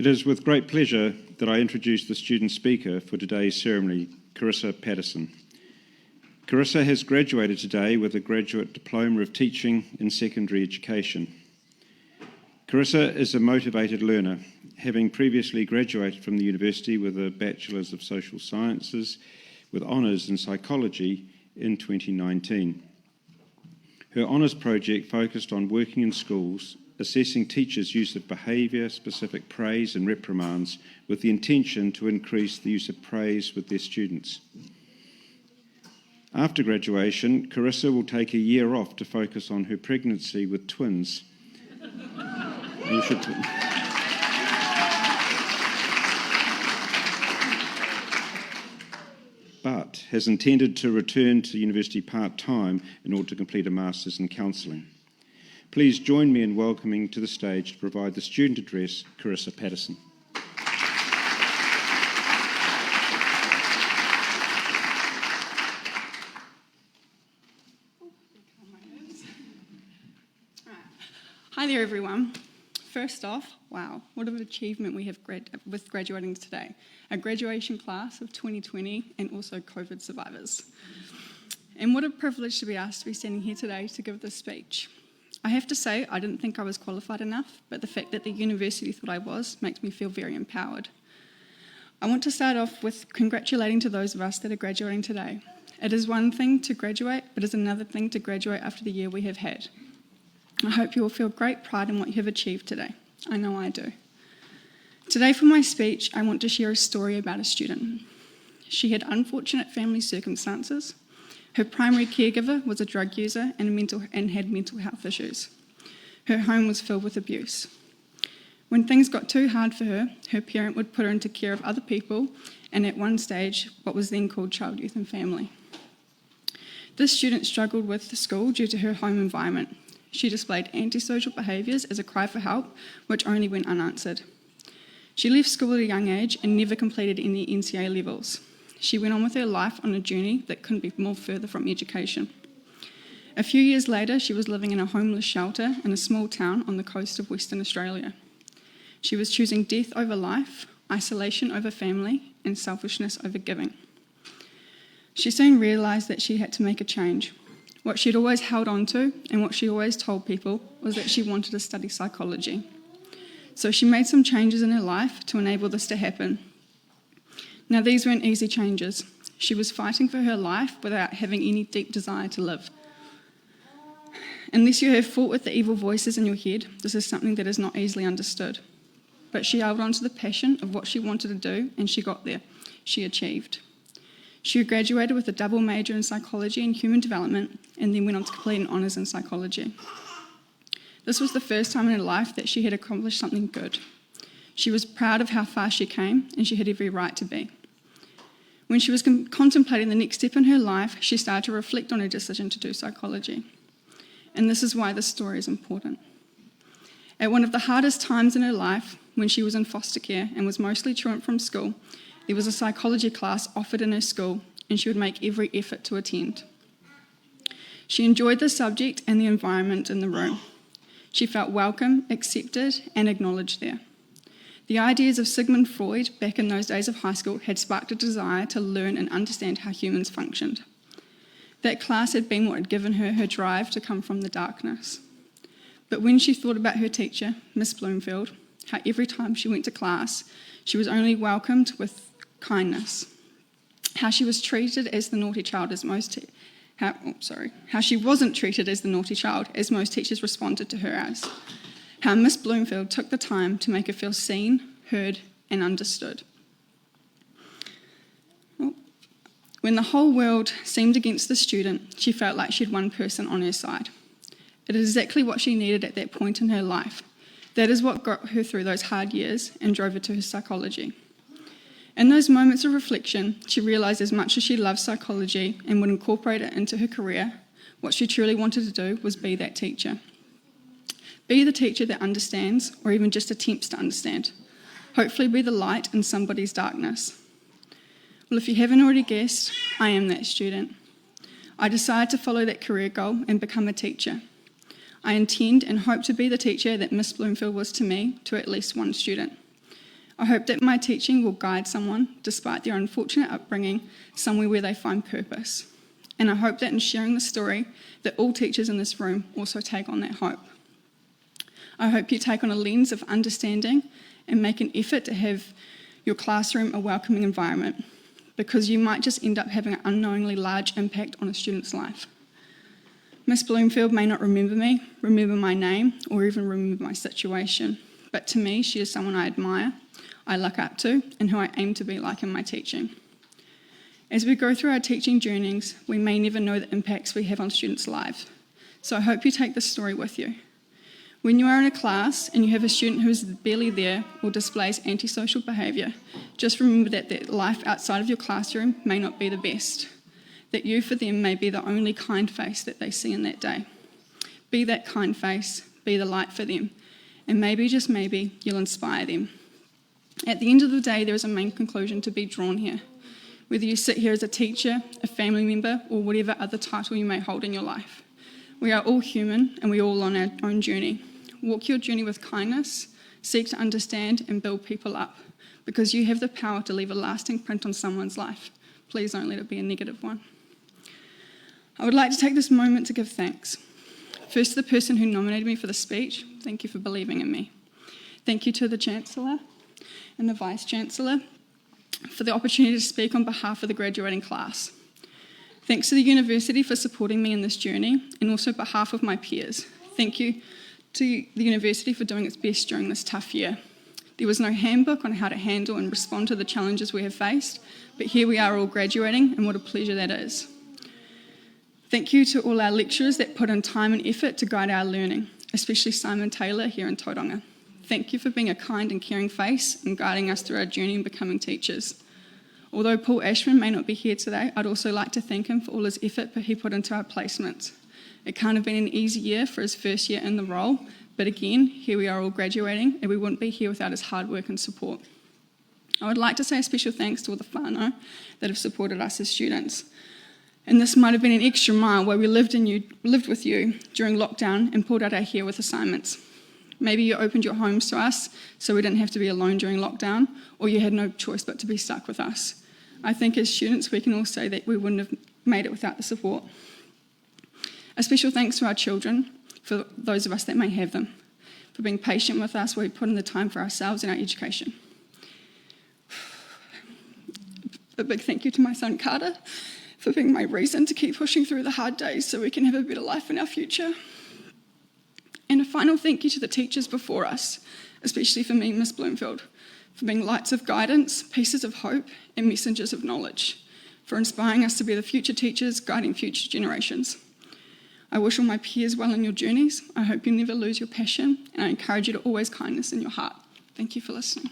It is with great pleasure that I introduce the student speaker for today's ceremony, Karissa P. Karissa has graduated today with a graduate diploma of teaching in secondary education. Karissa is a motivated learner, having previously graduated from the university with a Bachelor's of Social Sciences with honours in psychology in 2019. Her honours project focused on working in schools, assessing teachers' use of behaviour-specific praise and reprimands with the intention to increase the use of praise with their students. After graduation, Karissa will take a year off to focus on her pregnancy with twins. But has intended to return to university part-time in order to complete a Master's in Counselling. Please join me in welcoming to the stage to provide the student address, Karissa P. Hi there, everyone. First off, wow, what an achievement we have with graduating today. A graduation class of 2020 and also COVID survivors. And what a privilege to be asked to be standing here today to give this speech. I have to say, I didn't think I was qualified enough, but the fact that the university thought I was makes me feel very empowered. I want to start off with congratulating to those of us that are graduating today. It is one thing to graduate, but it's another thing to graduate after the year we have had. I hope you all feel great pride in what you have achieved today. I know I do. Today for my speech, I want to share a story about a student. She had unfortunate family circumstances. Her primary caregiver was a drug user and had mental health issues. Her home was filled with abuse. When things got too hard for her, her parent would put her into care of other people, and at one stage, what was then called child, youth and family. This student struggled with the school due to her home environment. She displayed antisocial behaviours as a cry for help, which only went unanswered. She left school at a young age and never completed any NCA levels. She went on with her life on a journey that couldn't be more further from education. A few years later, she was living in a homeless shelter in a small town on the coast of Western Australia. She was choosing death over life, isolation over family, and selfishness over giving. She soon realised that she had to make a change. What she'd always held on to and what she always told people was that she wanted to study psychology. So she made some changes in her life to enable this to happen. Now, these weren't easy changes. She was fighting for her life without having any deep desire to live. Unless you have fought with the evil voices in your head, this is something that is not easily understood. But she held on to the passion of what she wanted to do, and she got there. She achieved. She graduated with a double major in psychology and human development, and then went on to complete an honours in psychology. This was the first time in her life that she had accomplished something good. She was proud of how far she came, and she had every right to be. When she was contemplating the next step in her life, she started to reflect on her decision to do psychology. And this is why this story is important. At one of the hardest times in her life, when she was in foster care and was mostly truant from school, there was a psychology class offered in her school, and she would make every effort to attend. She enjoyed the subject and the environment in the room. She felt welcome, accepted, and acknowledged there. The ideas of Sigmund Freud back in those days of high school had sparked a desire to learn and understand how humans functioned. That class had been what had given her her drive to come from the darkness. But when she thought about her teacher, Miss Bloomfield, how every time she went to class, she was only welcomed with kindness. How she was treated as the naughty child as how she wasn't treated as the naughty child as most teachers responded to her as. How Miss Bloomfield took the time to make her feel seen, heard, and understood. When the whole world seemed against the student, she felt like she had one person on her side. It is exactly what she needed at that point in her life. That is what got her through those hard years and drove her to her psychology. In those moments of reflection, she realised as much as she loved psychology and would incorporate it into her career, what she truly wanted to do was be that teacher. Be the teacher that understands, or even just attempts to understand. Hopefully be the light in somebody's darkness. Well, if you haven't already guessed, I am that student. I decided to follow that career goal and become a teacher. I intend and hope to be the teacher that Miss Bloomfield was to me, to at least one student. I hope that my teaching will guide someone, despite their unfortunate upbringing, somewhere where they find purpose. And I hope that in sharing the story, that all teachers in this room also take on that hope. I hope you take on a lens of understanding and make an effort to have your classroom a welcoming environment, because you might just end up having an unknowingly large impact on a student's life. Miss Bloomfield may not remember me, remember my name, or even remember my situation, but to me, she is someone I admire, I look up to, and who I aim to be like in my teaching. As we go through our teaching journeys, we may never know the impacts we have on students' lives, so I hope you take this story with you. When you are in a class and you have a student who is barely there or displays antisocial behaviour, just remember that their life outside of your classroom may not be the best, that you for them may be the only kind face that they see in that day. Be that kind face, be the light for them, and maybe, just maybe, you'll inspire them. At the end of the day, there is a main conclusion to be drawn here. Whether you sit here as a teacher, a family member, or whatever other title you may hold in your life. We are all human and we are all on our own journey. Walk your journey with kindness, seek to understand and build people up, because you have the power to leave a lasting print on someone's life. Please don't let it be a negative one. I would like to take this moment to give thanks. First, to the person who nominated me for the speech. Thank you for believing in me. Thank you to the Chancellor and the Vice-Chancellor for the opportunity to speak on behalf of the graduating class. Thanks to the university for supporting me in this journey, and also on behalf of my peers. Thank you to the university for doing its best during this tough year. There was no handbook on how to handle and respond to the challenges we have faced, but here we are all graduating, and what a pleasure that is. Thank you to all our lecturers that put in time and effort to guide our learning, especially Simon Taylor here in Tauranga. Thank you for being a kind and caring face and guiding us through our journey in becoming teachers. Although Paul Ashman may not be here today, I'd also like to thank him for all his effort he put into our placements. It can't have been an easy year for his first year in the role, but again, here we are all graduating, and we wouldn't be here without his hard work and support. I would like to say a special thanks to all the whānau that have supported us as students. And this might have been an extra mile where we lived with you during lockdown and pulled out our hair with assignments. Maybe you opened your homes to us so we didn't have to be alone during lockdown, or you had no choice but to be stuck with us. I think as students we can all say that we wouldn't have made it without the support. A special thanks to our children, for those of us that may have them, for being patient with us while we put in the time for ourselves and our education. A big thank you to my son Carter for being my reason to keep pushing through the hard days so we can have a better life in our future. And a final thank you to the teachers before us, especially for me, Miss Bloomfield, for being lights of guidance, pieces of hope, and messengers of knowledge, for inspiring us to be the future teachers guiding future generations. I wish all my peers well in your journeys. I hope you never lose your passion, and I encourage you to always kindness in your heart. Thank you for listening.